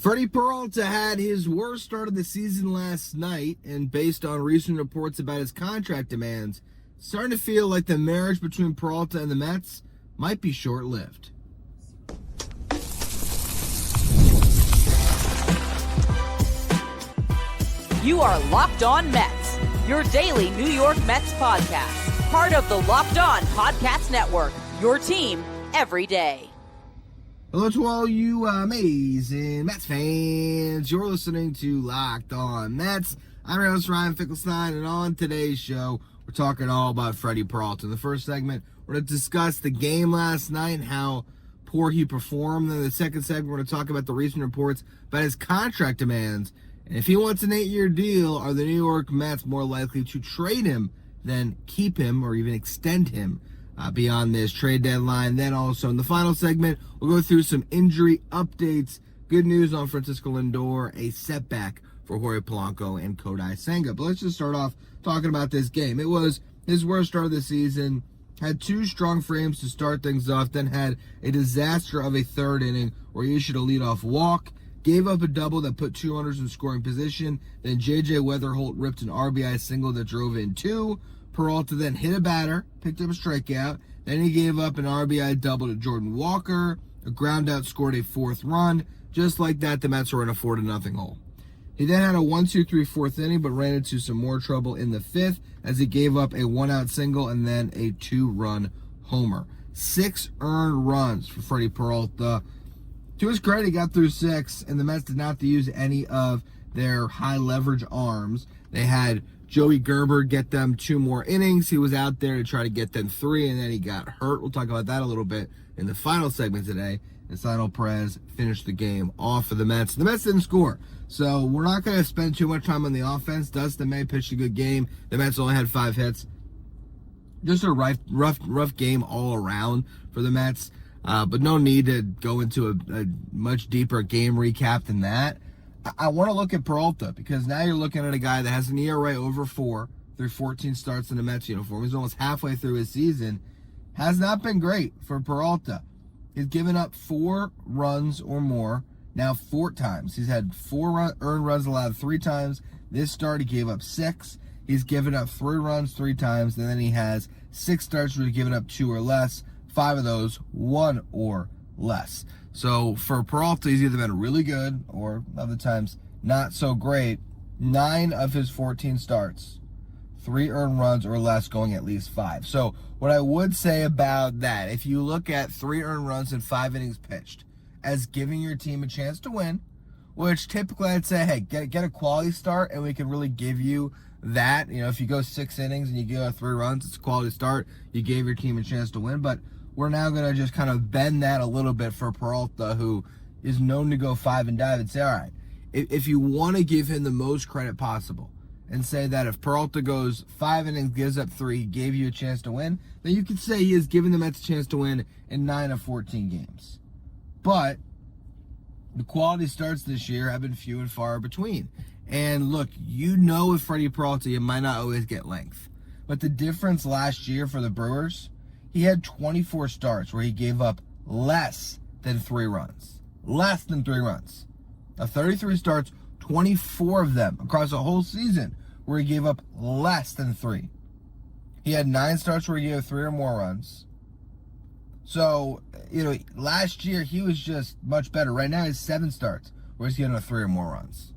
Freddy Peralta had his worst start of the season last night, and based on recent reports about his contract demands, it's starting to feel like the marriage between Peralta and the Mets might be short-lived. You are Locked On Mets, your daily New York Mets podcast. Part of the Locked On Podcast Network, your team every day. Hello to all you amazing Mets fans. You're listening to Locked On Mets. I'm your host, Ryan Finkelstein, and on today's show, we're talking all about Freddy Peralta. In the first segment, we're going to discuss the game last night and how poor he performed. Then in the second segment, we're going to talk about the recent reports about his contract demands. And if he wants an 8-year deal, are the New York Mets more likely to trade him than keep him or even extend him beyond this trade deadline? Then also in the final segment, we'll go through some injury updates. Good news on Francisco Lindor, a setback for Jorge Polanco and Kodai Senga. But let's just start off talking about this game. It was his worst start of the season. Had two strong frames to start things off, then had a disaster of a third inning where he issued a leadoff walk. Gave up a double that put two runners in scoring position. Then J.J. Weatherholt ripped an RBI single that drove in two. Peralta then hit a batter, picked up a strikeout. Then he gave up an RBI double to Jordan Walker. A ground out scored a fourth run. Just like that, the Mets were in a 4-0 hole. He then had a 1-2-3 fourth inning, but ran into some more trouble in the fifth as he gave up a one-out single and then a two-run homer. 6 earned runs for Freddy Peralta. To his credit, he got through 6, and the Mets did not have to use any of their high-leverage arms. They had Joey Gerber get them 2 more innings. He was out there to try to get them 3, and then he got hurt. We'll talk about that a little bit in the final segment today. And Cidel Perez finished the game off for the Mets. The Mets didn't score, so we're not going to spend too much time on the offense. Dustin May pitched a good game. The Mets only had 5 hits. Just a rough game all around for the Mets. But no need to go into a much deeper game recap than that. I want to look at Peralta because now you're looking at a guy that has an ERA over 4 through 14 starts in the Mets uniform. He's almost halfway through his season. Has not been great for Peralta. He's given up 4 runs or more now 4 times. He's had 4 earned runs allowed 3 times. This start, he gave up 6. He's given up 3 runs 3 times, and then he has 6 starts where he's given up 2 or less. 5 of those, 1 or less. So for Peralta, he's either been really good or other times not so great. 9 of his 14 starts, 3 earned runs or less, going at least 5. So what I would say about that, if you look at 3 earned runs in 5 innings pitched as giving your team a chance to win, which typically I'd say, hey, get a quality start and we can really give you that. You know, if you go 6 innings and you give up 3 runs, it's a quality start. You gave your team a chance to win, but we're now going to just kind of bend that a little bit for Peralta, who is known to go 5 and dive, and say, all right, if you want to give him the most credit possible and say that if Peralta goes 5 innings, gives up 3, gave you a chance to win, then you could say he has given the Mets a chance to win in 9 of 14 games. But the quality starts this year have been few and far between. And look, with Freddy Peralta, you might not always get length. But the difference last year for the Brewers, he had 24 starts where he gave up less than 3 runs. Less than 3 runs. Now, 33 starts, 24 of them across a whole season where he gave up less than 3. He had 9 starts where he gave 3 or more runs. So, last year he was just much better. Right now he has 7 starts where he's giving up 3 or more runs.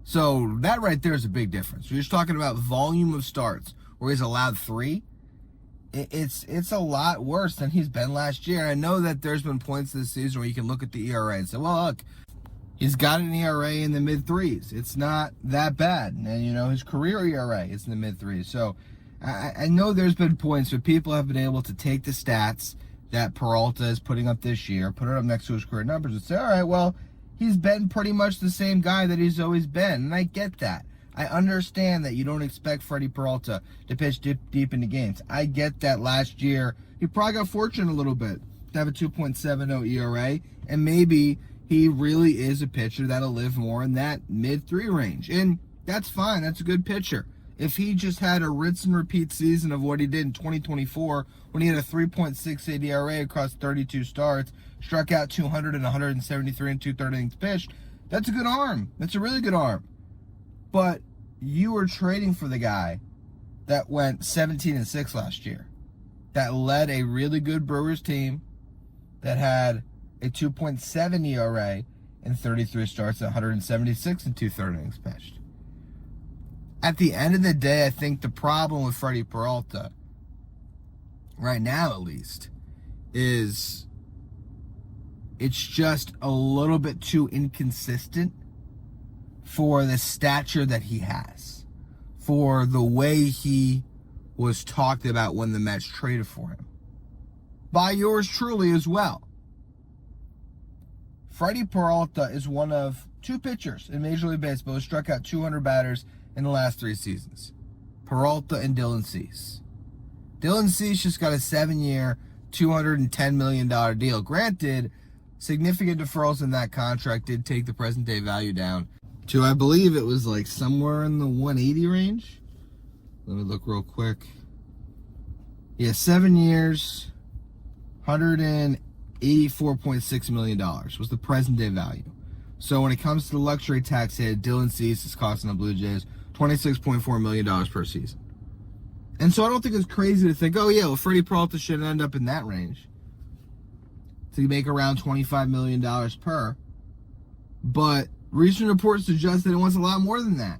So that right there is a big difference. We're just talking about volume of starts where he's allowed 3. It's a lot worse than he's been last year. I know that there's been points this season where you can look at the ERA and say, well, look, he's got an ERA in the mid-3s. It's not that bad. And, his career ERA is in the mid-3s. So I know there's been points where people have been able to take the stats that Peralta is putting up this year, put it up next to his career numbers, and say, all right, well, he's been pretty much the same guy that he's always been. And I get that. I understand that you don't expect Freddy Peralta to pitch deep into games. I get that last year he probably got fortunate a little bit to have a 2.70 ERA, and maybe he really is a pitcher that'll live more in that mid-3 range. And that's fine. That's a good pitcher. If he just had a rinse and repeat season of what he did in 2024 when he had a 3.68 ERA across 32 starts, struck out 200 and 173 in 2/3 innings pitched, That's a good arm. That's a really good arm. But you were trading for the guy that went 17-6 last year, that led a really good Brewers team, that had a 2.7 ERA in 33 starts, 176 and 2/3 innings pitched. At the end of the day, I think the problem with Freddy Peralta, right now at least, is it's just a little bit too inconsistent for the stature that he has, for the way he was talked about when the Mets traded for him. By yours truly as well. Freddy Peralta is one of two pitchers in Major League Baseball who struck out 200 batters in the last 3 seasons. Peralta and Dylan Cease. Dylan Cease just got a 7-year, $210 million deal. Granted, significant deferrals in that contract did take the present day value down to, I believe it was like somewhere in the 180 range. Let me look real quick. Yeah, 7 years, $184.6 million was the present day value. So when it comes to the luxury tax hit, Dylan Cease is costing the Blue Jays $26.4 million per season. And so I don't think it's crazy to think, oh yeah, well, Freddy Peralta should end up in that range to make around $25 million per. But recent reports suggest that it wants a lot more than that.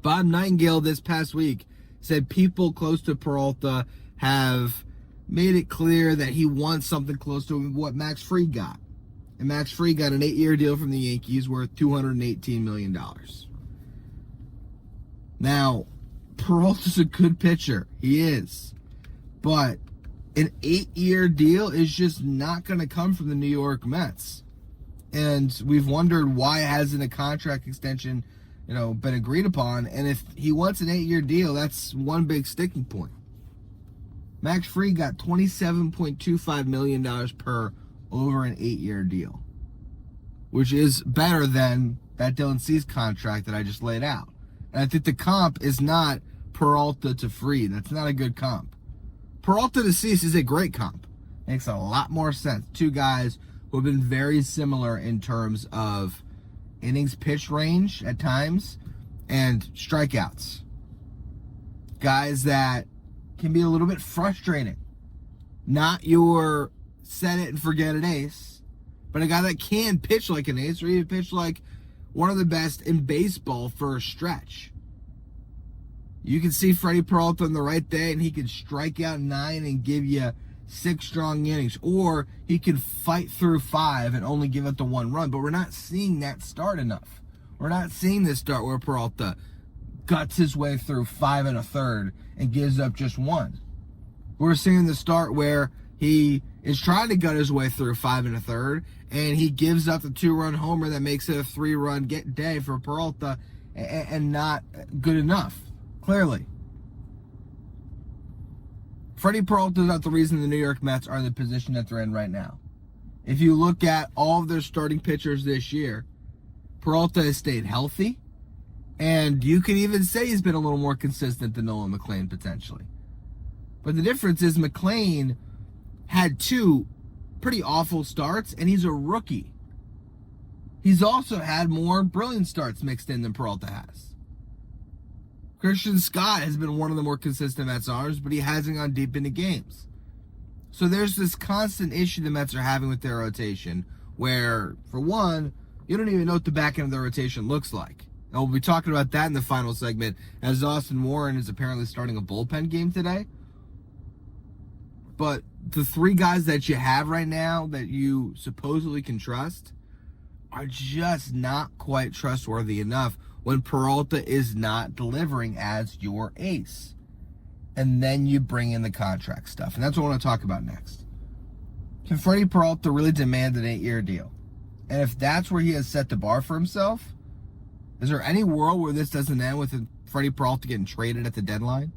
Bob Nightingale this past week said people close to Peralta have made it clear that he wants something close to what Max Fried got. And Max Fried got an 8-year deal from the Yankees worth $218 million. Now, Peralta's a good pitcher. He is. But an 8-year deal is just not going to come from the New York Mets. And we've wondered why hasn't a contract extension, been agreed upon. And if he wants an 8-year deal, that's one big sticking point. Max Fried got $27.25 million per over an 8-year deal, which is better than that Dylan Cease contract that I just laid out. And I think the comp is not Peralta to Fried. That's not a good comp. Peralta to Cease is a great comp. Makes a lot more sense. Two guys who have been very similar in terms of innings pitch range at times and strikeouts. Guys that can be a little bit frustrating. Not your set it and forget it ace, but a guy that can pitch like an ace or even pitch like one of the best in baseball for a stretch. You can see Freddy Peralta on the right day and he can strike out 9 and give you 6 strong innings, or he can fight through 5 and only give up the 1 run. But we're not seeing that start enough. We're not seeing this start where Peralta guts his way through 5 1/3 and gives up just 1. We're seeing the start where he is trying to gut his way through 5 1/3 and he gives up the 2-run homer that makes it a 3-run day for Peralta, and not good enough, clearly. Freddy Peralta is not the reason the New York Mets are in the position that they're in right now. If you look at all of their starting pitchers this year, Peralta has stayed healthy, and you could even say he's been a little more consistent than Nolan McLean potentially. But the difference is McLean had 2 pretty awful starts, and he's a rookie. He's also had more brilliant starts mixed in than Peralta has. Christian Scott has been one of the more consistent Mets arms, but he hasn't gone deep into games. So there's this constant issue the Mets are having with their rotation, where, for one, you don't even know what the back end of the rotation looks like. And we'll be talking about that in the final segment, as Austin Warren is apparently starting a bullpen game today. But the 3 guys that you have right now that you supposedly can trust are just not quite trustworthy enough when Peralta is not delivering as your ace. And then you bring in the contract stuff. And that's what I want to talk about next. Can Freddy Peralta really demand an 8-year deal? And if that's where he has set the bar for himself, is there any world where this doesn't end with Freddy Peralta getting traded at the deadline?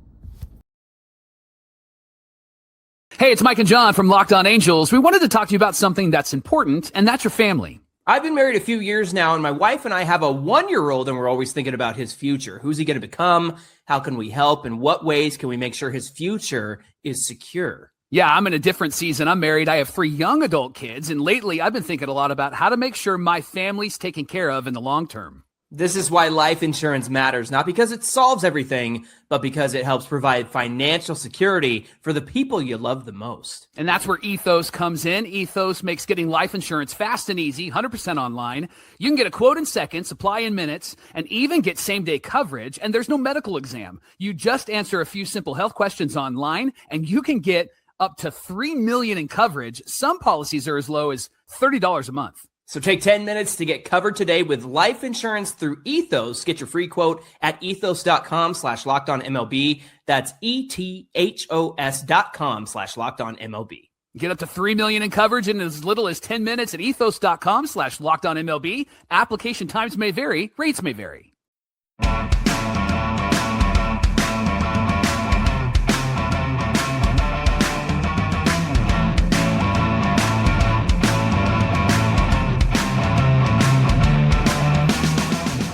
Hey, it's Mike and John from Locked On Angels. We wanted to talk to you about something that's important, and that's your family. I've been married a few years now, and my wife and I have a 1-year-old, and we're always thinking about his future. Who's he going to become? How can we help? And what ways can we make sure his future is secure? Yeah, I'm in a different season. I'm married. I have 3 young adult kids. And lately, I've been thinking a lot about how to make sure my family's taken care of in the long term. This is why life insurance matters, not because it solves everything, but because it helps provide financial security for the people you love the most. And that's where Ethos comes in. Ethos makes getting life insurance fast and easy, 100% online. You can get a quote in seconds, apply in minutes, and even get same-day coverage. And there's no medical exam. You just answer a few simple health questions online, and you can get up to $3 million in coverage. Some policies are as low as $30 a month. So take 10 minutes to get covered today with life insurance through Ethos. Get your free quote at ethos.com/lockedonmlb. That's ethos.com/lockedonmlb. Get up to $3 million in coverage in as little as 10 minutes at ethos.com/lockedonmlb. Application times may vary. Rates may vary.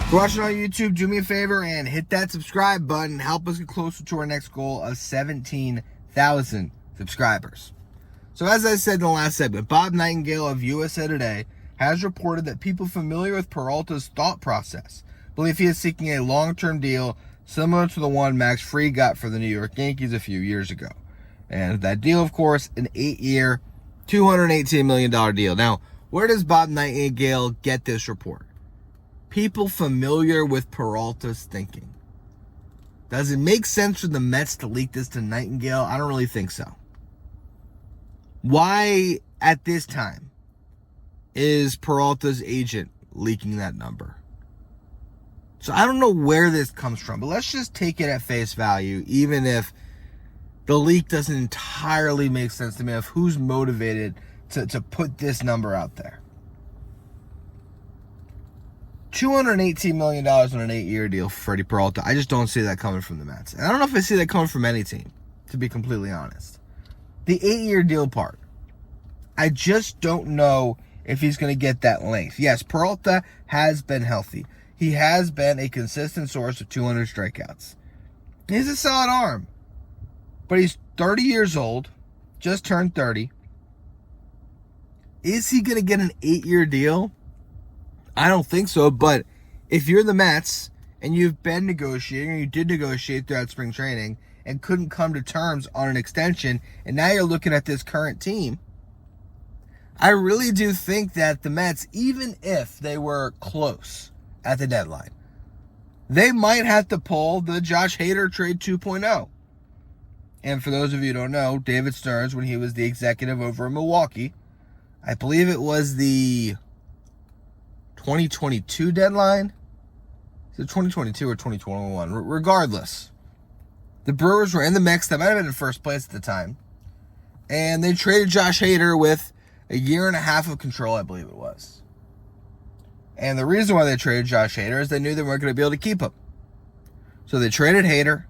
If you're watching on YouTube, do me a favor and hit that subscribe button. Help us get closer to our next goal of 17,000 subscribers. So as I said in the last segment, Bob Nightingale of USA Today has reported that people familiar with Peralta's thought process believe he is seeking a long-term deal similar to the one Max Fried got for the New York Yankees a few years ago. And that deal, of course, an 8-year, $218 million deal. Now, where does Bob Nightingale get this report? People familiar with Peralta's thinking. Does it make sense for the Mets to leak this to Nightingale? I don't really think so. Why, at this time, is Peralta's agent leaking that number? So I don't know where this comes from, but let's just take it at face value, even if the leak doesn't entirely make sense to me of who's motivated to put this number out there. $218 million on an 8-year deal for Freddy Peralta. I just don't see that coming from the Mets. And I don't know if I see that coming from any team, to be completely honest. The 8-year deal part, I just don't know if he's going to get that length. Yes, Peralta has been healthy. He has been a consistent source of 200 strikeouts. He's a solid arm. But he's 30 years old, just turned 30. Is he going to get an 8-year deal? I don't think so, but if you're the Mets and you've been negotiating, or you did negotiate throughout spring training and couldn't come to terms on an extension, and now you're looking at this current team, I really do think that the Mets, even if they were close at the deadline, they might have to pull the Josh Hader trade 2.0. And for those of you who don't know, David Stearns, when he was the executive over in Milwaukee, I believe it was the 2022 deadline? Is it 2022 or 2021? Regardless, the Brewers were in the mix. They might have been in first place at the time. And they traded Josh Hader with a year and a half of control, I believe it was. And the reason why they traded Josh Hader is they knew they weren't going to be able to keep him. So they traded Hader,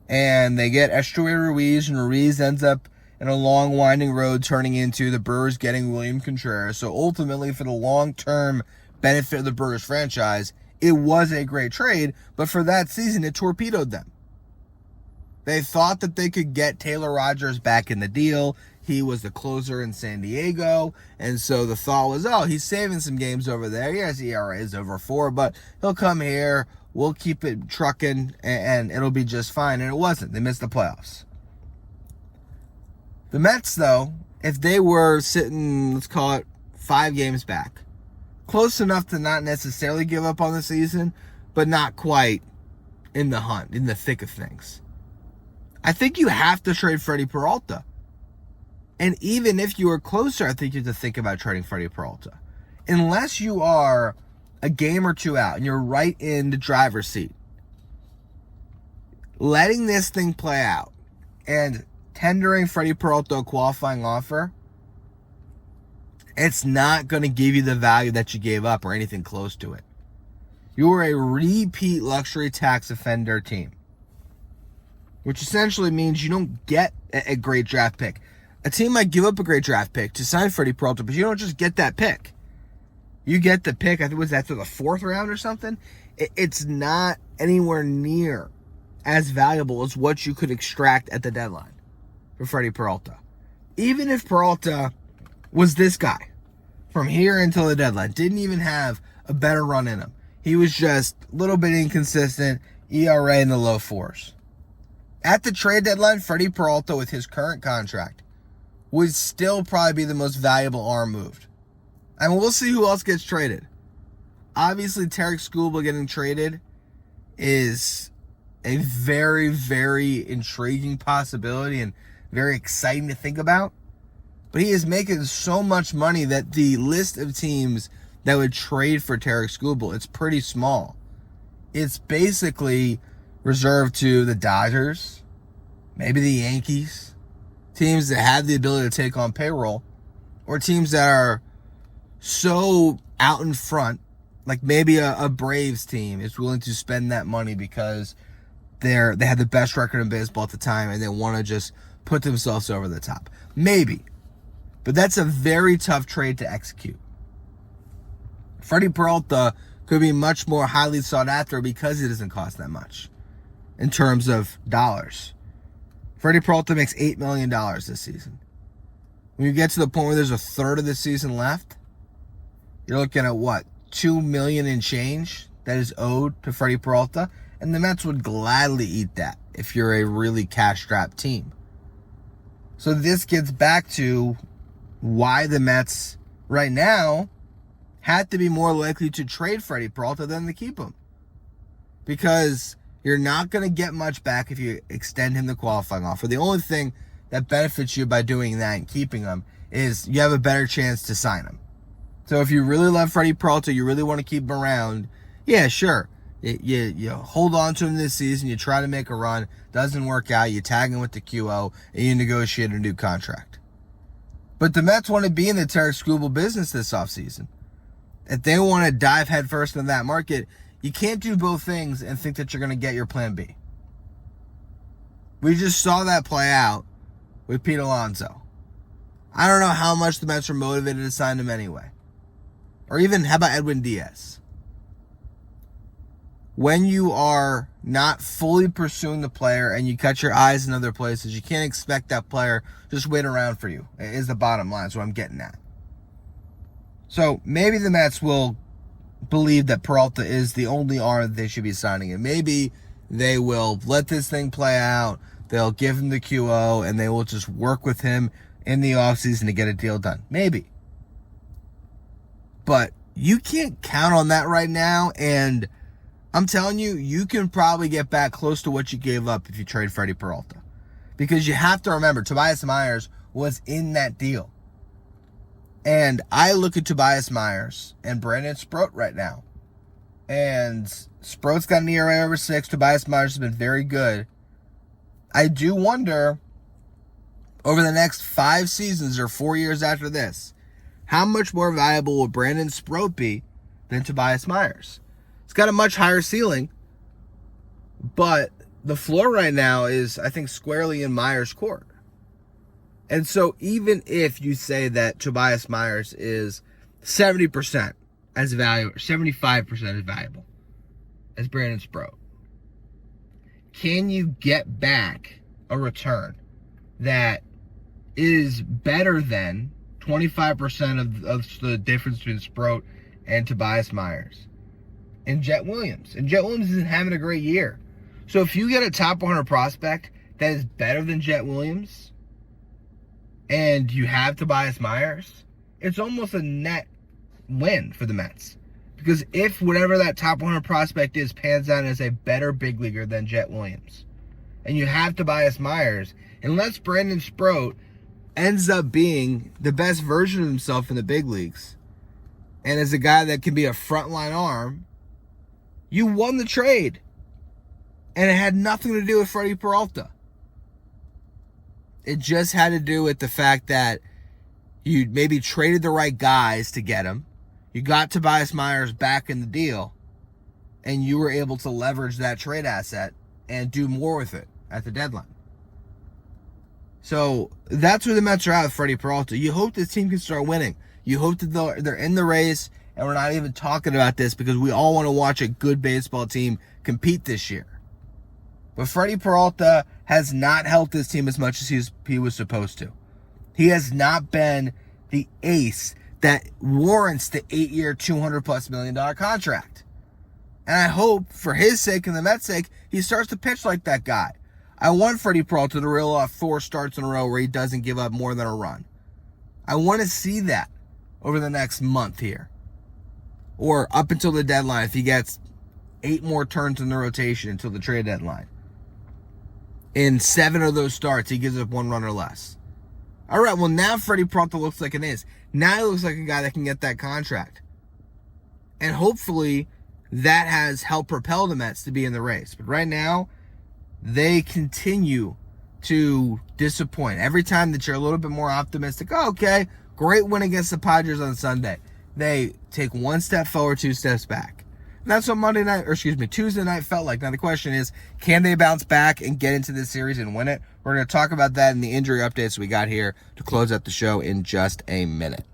and they get Estuary Ruiz, and Ruiz ends up in a long, winding road turning into the Brewers getting William Contreras. So ultimately, for the long-term benefit of the Brewers franchise, it was a great trade, but for that season, it torpedoed them. They thought that they could get Taylor Rogers back in the deal. He was the closer in San Diego, and so the thought was, oh, he's saving some games over there. Yes, ERA is over 4, but he'll come here, we'll keep it trucking, and it'll be just fine. And it wasn't. They missed the playoffs. The Mets, though, if they were sitting, let's call it 5 games back, close enough to not necessarily give up on the season, but not quite in the hunt, in the thick of things, I think you have to trade Freddy Peralta. And even if you are closer, I think you have to think about trading Freddy Peralta. Unless you are a game or two out and you're right in the driver's seat, letting this thing play out and tendering Freddy Peralta a qualifying offer, it's not going to give you the value that you gave up or anything close to it. You're a repeat luxury tax offender team, which essentially means you don't get a great draft pick. A team might give up a great draft pick to sign Freddy Peralta, but you don't just get that pick. You get the pick, I think it was after the 4th round or something. It's not anywhere near as valuable as what you could extract at the deadline for Freddy Peralta. even if Peralta was this guy from here until the deadline, didn't even have a better run in him, he was just a little bit inconsistent, ERA in the low fours. At the trade deadline, Freddy Peralta, with his current contract, would still probably be the most valuable arm moved. And we'll see who else gets traded. Obviously, Tarik Skubal getting traded is a very, very intriguing possibility and very exciting to think about. But he is making so much money that the list of teams that would trade for Tarik Skubal, it's pretty small. It's basically reserved to the Dodgers, maybe the Yankees, teams that have the ability to take on payroll, or teams that are so out in front, like maybe a Braves team is willing to spend that money because they had the best record in baseball at the time and they want to just put themselves over the top. Maybe. But that's a very tough trade to execute. Freddy Peralta could be much more highly sought after because it doesn't cost that much in terms of dollars. Freddy Peralta makes $8 million this season. When you get to the point where there's a third of the season left, you're looking at what? $2 million in change that is owed to Freddy Peralta, and the Mets would gladly eat that if you're a really cash-strapped team. So this gets back to why the Mets right now had to be more likely to trade Freddy Peralta than to keep him. Because you're not going to get much back if you extend him the qualifying offer. The only thing that benefits you by doing that and keeping him is you have a better chance to sign him. So if you really love Freddy Peralta, you really want to keep him around, yeah, sure. You hold on to him this season, you try to make a run, doesn't work out, you tag him with the QO, and you negotiate a new contract. But the Mets want to be in the Tarik Skubal business this offseason. If they want to dive headfirst into that market, you can't do both things and think that you're going to get your plan B. We just saw that play out with Pete Alonso. I don't know how much the Mets were motivated to sign him anyway. Or even, how about Edwin Diaz? When you are not fully pursuing the player and you cut your eyes in other places, you can't expect that player just wait around for you, is the bottom line. That's what I'm getting at. So maybe the Mets will believe that Peralta is the only arm that they should be signing, and maybe they will let this thing play out. They'll give him the QO, and they will just work with him in the offseason to get a deal done. Maybe. But you can't count on that right now, and I'm telling you, you can probably get back close to what you gave up if you trade Freddy Peralta. Because you have to remember, Tobias Myers was in that deal. And I look at Tobias Myers and Brandon Sproat right now. And Sproat's got an ERA over 6. Tobias Myers has been very good. I do wonder, over the next 5 seasons or 4 years after this, how much more valuable will Brandon Sproat be than Tobias Myers? It's got a much higher ceiling, but the floor right now is, I think, squarely in Myers' court. And so even if you say that Tobias Myers is 70% as valuable, 75% as valuable as Brandon Sproat, can you get back a return that is better than 25% of the difference between Sproat and Tobias Myers? And Jet Williams. And Jet Williams isn't having a great year. So if you get a top 100 prospect that is better than Jet Williams, and you have Tobias Myers, it's almost a net win for the Mets. Because if whatever that top 100 prospect is pans out as a better big leaguer than Jet Williams, and you have Tobias Myers, unless Brandon Sproat ends up being the best version of himself in the big leagues, and is a guy that can be a frontline arm, you won the trade. And it had nothing to do with Freddy Peralta. It just had to do with the fact that you maybe traded the right guys to get him. You got Tobias Myers back in the deal. And you were able to leverage that trade asset and do more with it at the deadline. So that's where the Mets are at with Freddy Peralta. You hope this team can start winning. You hope that they're in the race. And we're not even talking about this because we all want to watch a good baseball team compete this year. But Freddy Peralta has not helped this team as much as he was supposed to. He has not been the ace that warrants the 8-year, $200+ million contract. And I hope, for his sake and the Mets' sake, he starts to pitch like that guy. I want Freddy Peralta to reel off 4 starts in a row where he doesn't give up more than a run. I want to see that over the next month here. Or up until the deadline if he gets 8 more turns in the rotation until the trade deadline. In 7 of those starts, he gives up 1 run or less. All right, well, now Freddy Peralta looks like an ace. Now he looks like a guy that can get that contract. And hopefully that has helped propel the Mets to be in the race. But right now, they continue to disappoint. Every time that you're a little bit more optimistic, oh, okay, great win against the Padres on Sunday, they take 1 step forward, 2 steps back. And that's what Tuesday night felt like. Now the question is, can they bounce back and get into this series and win it? We're going to talk about that in the injury updates we got here to close out the show in just a minute.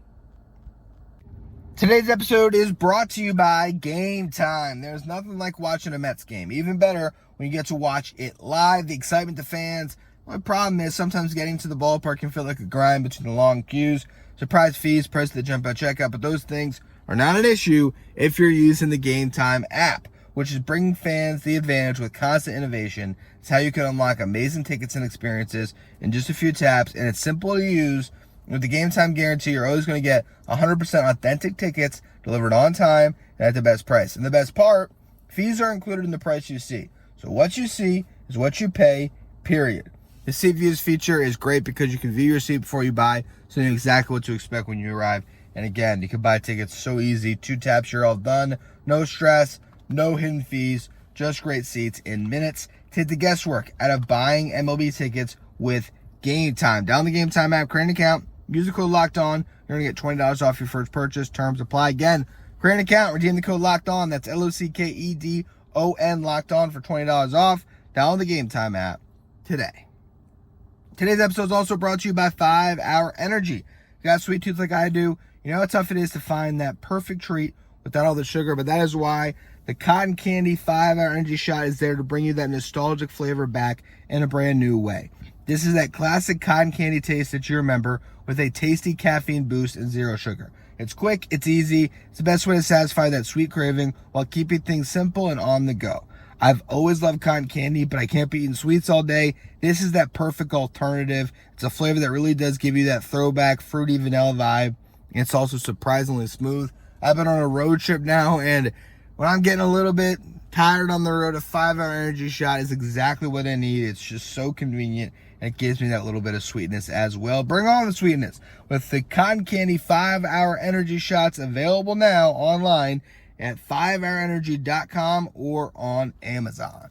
Today's episode is brought to you by Game Time. There's nothing like watching a Mets game. Even better when you get to watch it live. The excitement to fans. My problem is sometimes getting to the ballpark can feel like a grind between the long queues, surprise fees, price of the jump out checkout, but those things are not an issue if you're using the Game Time app, which is bringing fans the advantage with constant innovation. It's how you can unlock amazing tickets and experiences in just a few taps, and it's simple to use. With the Game Time guarantee, you're always going to get 100% authentic tickets delivered on time and at the best price. And the best part, fees are included in the price you see. So what you see is what you pay, period. The seat views feature is great because you can view your seat before you buy, so you know exactly what to expect when you arrive. And again, you can buy tickets so easy. 2 taps, you're all done. No stress, no hidden fees, just great seats in minutes. Take the guesswork out of buying MLB tickets with Game Time. Download the Game Time app, create an account, use the code Locked On. You're going to get $20 off your first purchase. Terms apply. Again, create an account, redeem the code Locked On. That's LOCKEDON, Locked On, for $20 off. Download the Game Time app today. Today's episode is also brought to you by 5 Hour Energy. If you got a sweet tooth like I do, you know how tough it is to find that perfect treat without all the sugar, but that is why the Cotton Candy 5 Hour Energy Shot is there to bring you that nostalgic flavor back in a brand new way. This is that classic cotton candy taste that you remember with a tasty caffeine boost and 0 sugar. It's quick, it's easy, it's the best way to satisfy that sweet craving while keeping things simple and on the go. I've always loved cotton candy, but I can't be eating sweets all day. This is that perfect alternative. It's a flavor that really does give you that throwback fruity vanilla vibe. It's also surprisingly smooth. I've been on a road trip now, and when I'm getting a little bit tired on the road, a 5 Hour Energy Shot is exactly what I need. It's just so convenient, and it gives me that little bit of sweetness as well. Bring on the sweetness with the Cotton Candy 5 Hour Energy Shots, available now online at 5hourenergy.com or on Amazon.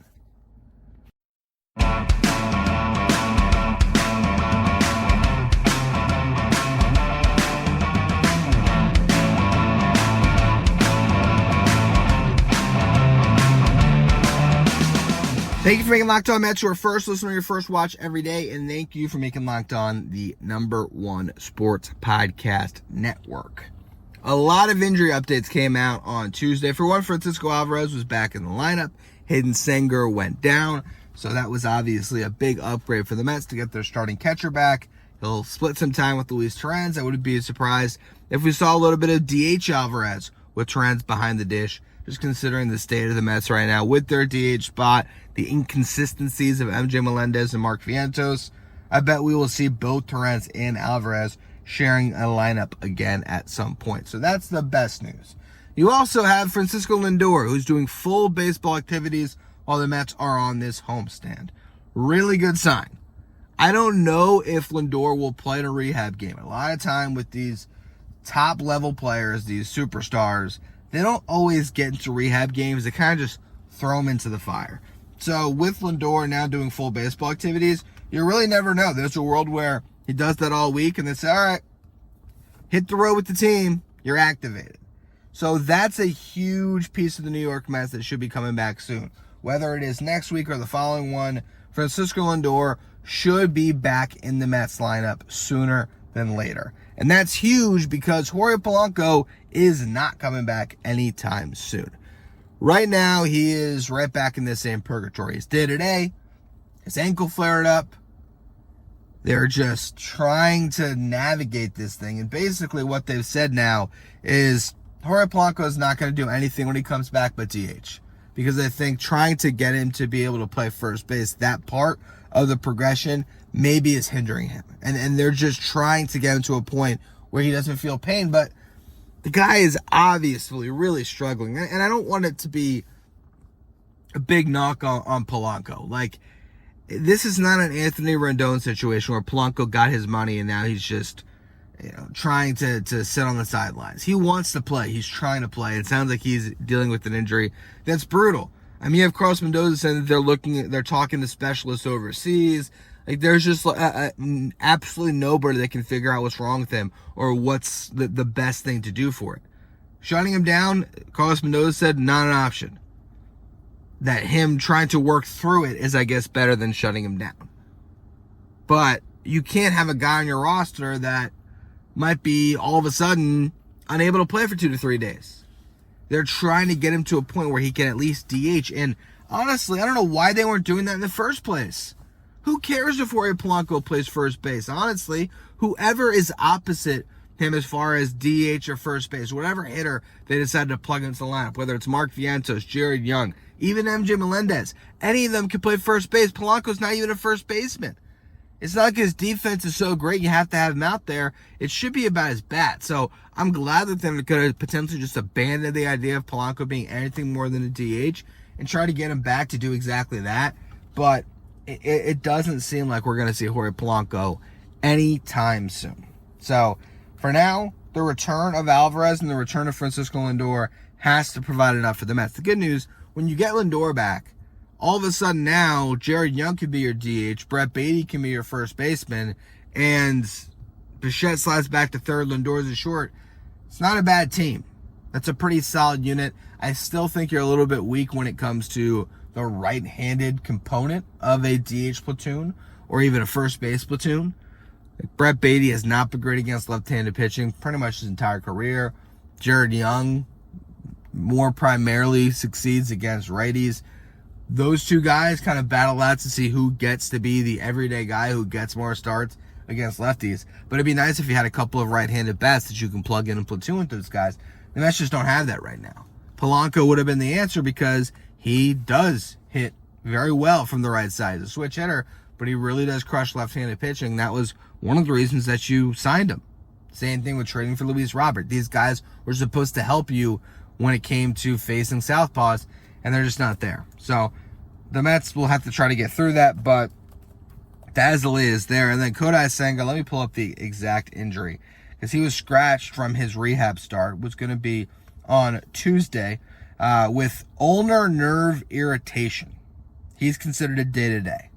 Thank you for making Locked On Mets your first listen or your first watch every day, and thank you for making Locked On the #1 sports podcast network. A lot of injury updates came out on Tuesday. For one, Francisco Alvarez was back in the lineup. Hayden Senger went down, so that was obviously a big upgrade for the Mets to get their starting catcher back. He'll split some time with Luis Torrens. I wouldn't be surprised if we saw a little bit of DH Alvarez with Torrens behind the dish, just considering the state of the Mets right now with their DH spot, the inconsistencies of MJ Melendez and Mark Vientos. I bet we will see both Torrens and Alvarez sharing a lineup again at some point. So that's the best news. You also have Francisco Lindor, who's doing full baseball activities while the Mets are on this homestand. Really good sign. I don't know if Lindor will play in a rehab game. A lot of time with these top level players, these superstars, they don't always get into rehab games. They kind of just throw them into the fire. So with Lindor now doing full baseball activities, you really never know. There's a world where he does that all week and they say, all right, hit the road with the team, you're activated. So that's a huge piece of the New York Mets that should be coming back soon. Whether it is next week or the following one, Francisco Lindor should be back in the Mets lineup sooner than later. And that's huge because Jorge Polanco is not coming back anytime soon. Right now, he is right back in the same purgatory. His day-to-day, his ankle flared up. They're just trying to navigate this thing. And basically what they've said now is Jorge Polanco is not going to do anything when he comes back but DH. Because I think trying to get him to be able to play first base, that part of the progression maybe is hindering him. And they're just trying to get him to a point where he doesn't feel pain. But the guy is obviously really struggling. And I don't want it to be a big knock on Polanco. Like, this is not an Anthony Rendon situation where Polanco got his money and now he's just, trying to sit on the sidelines. He wants to play. He's trying to play. It sounds like he's dealing with an injury that's brutal. I mean, you have Carlos Mendoza saying that they're talking to specialists overseas. Like, there's just absolutely nobody that can figure out what's wrong with him or what's the best thing to do for it. Shutting him down, Carlos Mendoza said, not an option. That him trying to work through it is, I guess, better than shutting him down. But you can't have a guy on your roster that might be all of a sudden unable to play for 2 to 3 days. They're trying to get him to a point where he can at least DH. And honestly, I don't know why they weren't doing that in the first place. Who cares if Jorge Polanco plays first base? Honestly, whoever is opposite him as far as DH or first base, whatever hitter they decided to plug into the lineup, whether it's Mark Vientos, Jared Young, even MJ Melendez, any of them can play first base. Polanco's not even a first baseman. It's not like his defense is so great you have to have him out there. It should be about his bat. So I'm glad that they're going to potentially just abandon the idea of Polanco being anything more than a DH and try to get him back to do exactly that. But it doesn't seem like we're going to see Jorge Polanco anytime soon. So for now, the return of Alvarez and the return of Francisco Lindor has to provide enough for the Mets. The good news, when you get Lindor back, all of a sudden now, Jared Young can be your DH, Brett Beatty can be your first baseman, and Bichette slides back to third, Lindor's a short. It's not a bad team. That's a pretty solid unit. I still think you're a little bit weak when it comes to the right-handed component of a DH platoon or even a first base platoon. Brett Beatty has not been great against left-handed pitching pretty much his entire career. Jared Young more primarily succeeds against righties. Those two guys kind of battle out to see who gets to be the everyday guy who gets more starts against lefties. But it'd be nice if you had a couple of right-handed bats that you can plug in and platoon with those guys. The Mets just don't have that right now. Polanco would have been the answer because he does hit very well from the right side. He's a switch hitter, but he really does crush left-handed pitching. That was one of the reasons that you signed him. Same thing with trading for Luis Robert. These guys were supposed to help you when it came to facing southpaws, and they're just not there. So the Mets will have to try to get through that, but Dazzle is there. And then Kodai Senga, let me pull up the exact injury, because he was scratched from his rehab start, was going to be on Tuesday, with ulnar nerve irritation. He's considered a day-to-day.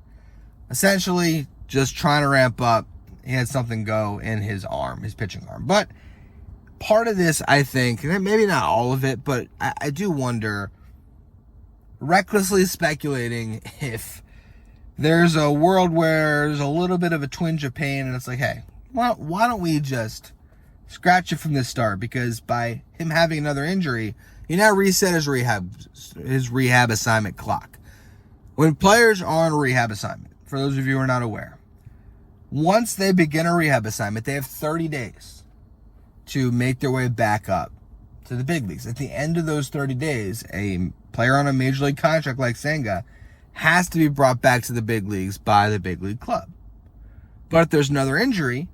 Essentially, just trying to ramp up. He had something go in his arm, his pitching arm. But part of this, I think, and maybe not all of it, but I do wonder, recklessly speculating, if there's a world where there's a little bit of a twinge of pain and it's like, hey, why don't we just scratch it from the start? Because by him having another injury, he now reset his rehab assignment clock. When players are on a rehab assignment, for those of you who are not aware, once they begin a rehab assignment, they have 30 days to make their way back up to the big leagues. At the end of those 30 days, a player on a major league contract like Senga has to be brought back to the big leagues by the big league club. But if there's another injury,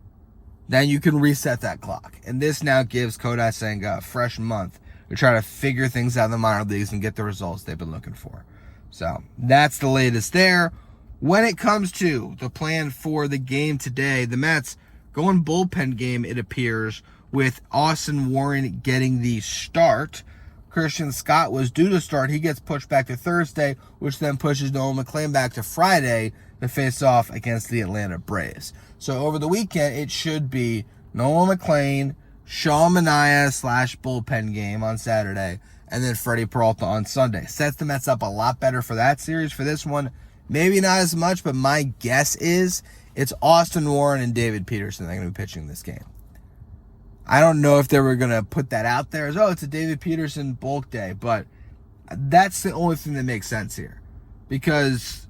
then you can reset that clock. And this now gives Kodai Senga a fresh month to try to figure things out in the minor leagues and get the results they've been looking for. So that's the latest there. When it comes to the plan for the game today, the Mets going bullpen game, it appears, with Austin Warren getting the start. Christian Scott was due to start. He gets pushed back to Thursday, which then pushes Nolan McLean back to Friday to face off against the Atlanta Braves. So over the weekend, it should be Nolan McLean, Sean Manaea / bullpen game on Saturday, and then Freddy Peralta on Sunday. Sets the Mets up a lot better for that series. For this one, maybe not as much, but my guess is it's Austin Warren and David Peterson that are going to be pitching this game. I don't know if they were going to put that out there as, it's a David Peterson bulk day, but that's the only thing that makes sense here. Because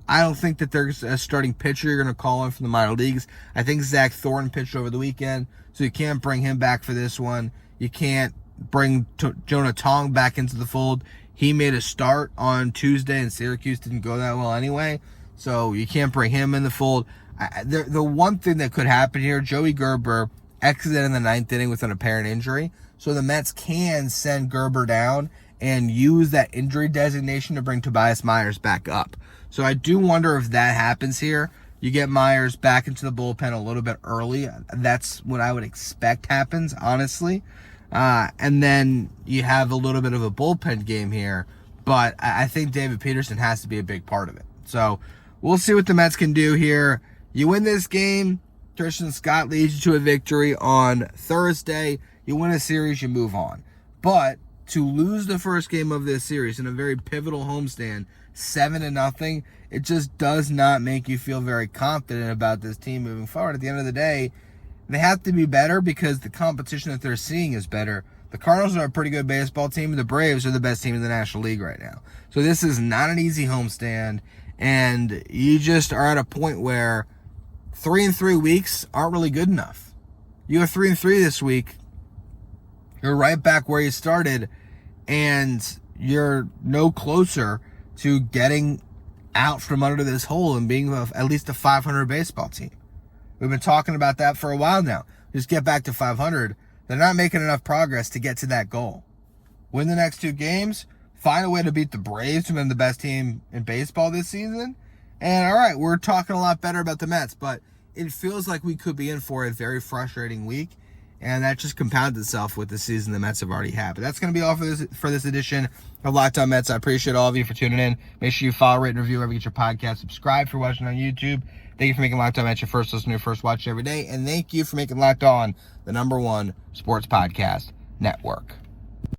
I don't think that there's a starting pitcher you're going to call in from the minor leagues. I think Zach Thornton pitched over the weekend, so you can't bring him back for this one. You can't bring Jonah Tong back into the fold. He made a start on Tuesday, and Syracuse didn't go that well anyway, so you can't bring him in the fold. The one thing that could happen here, Joey Gerber exited in the 9th inning with an apparent injury, so the Mets can send Gerber down and use that injury designation to bring Tobias Myers back up. So I do wonder if that happens here. You get Myers back into the bullpen a little bit early. That's what I would expect happens, honestly. And then you have a little bit of a bullpen game here. But I think David Peterson has to be a big part of it. So we'll see what the Mets can do here. You win this game, Tristan Scott leads you to a victory on Thursday. You win a series, you move on. But to lose the first game of this series in a very pivotal homestand, 7-0, it just does not make you feel very confident about this team moving forward. At the end of the day, they have to be better because the competition that they're seeing is better. The Cardinals are a pretty good baseball team, and the Braves are the best team in the National League right now. So this is not an easy homestand, and you just are at a point where 3-3 weeks aren't really good enough. You go 3-3 this week, you're right back where you started, and you're no closer to getting out from under this hole and being at least a 500 baseball team. We've been talking about that for a while now. Just get back to 500. They're not making enough progress to get to that goal. Win the next 2 games, find a way to beat the Braves, who've been the best team in baseball this season. And all right, we're talking a lot better about the Mets, but it feels like we could be in for a very frustrating week. And that just compounds itself with the season the Mets have already had. But that's going to be all for this edition of Locked On Mets. I appreciate all of you for tuning in. Make sure you follow, rate, and review wherever you get your podcast. Subscribe for watching on YouTube. Thank you for making Locked On Mets your first listen, your first watch every day. And thank you for making Locked On the #1 sports podcast network.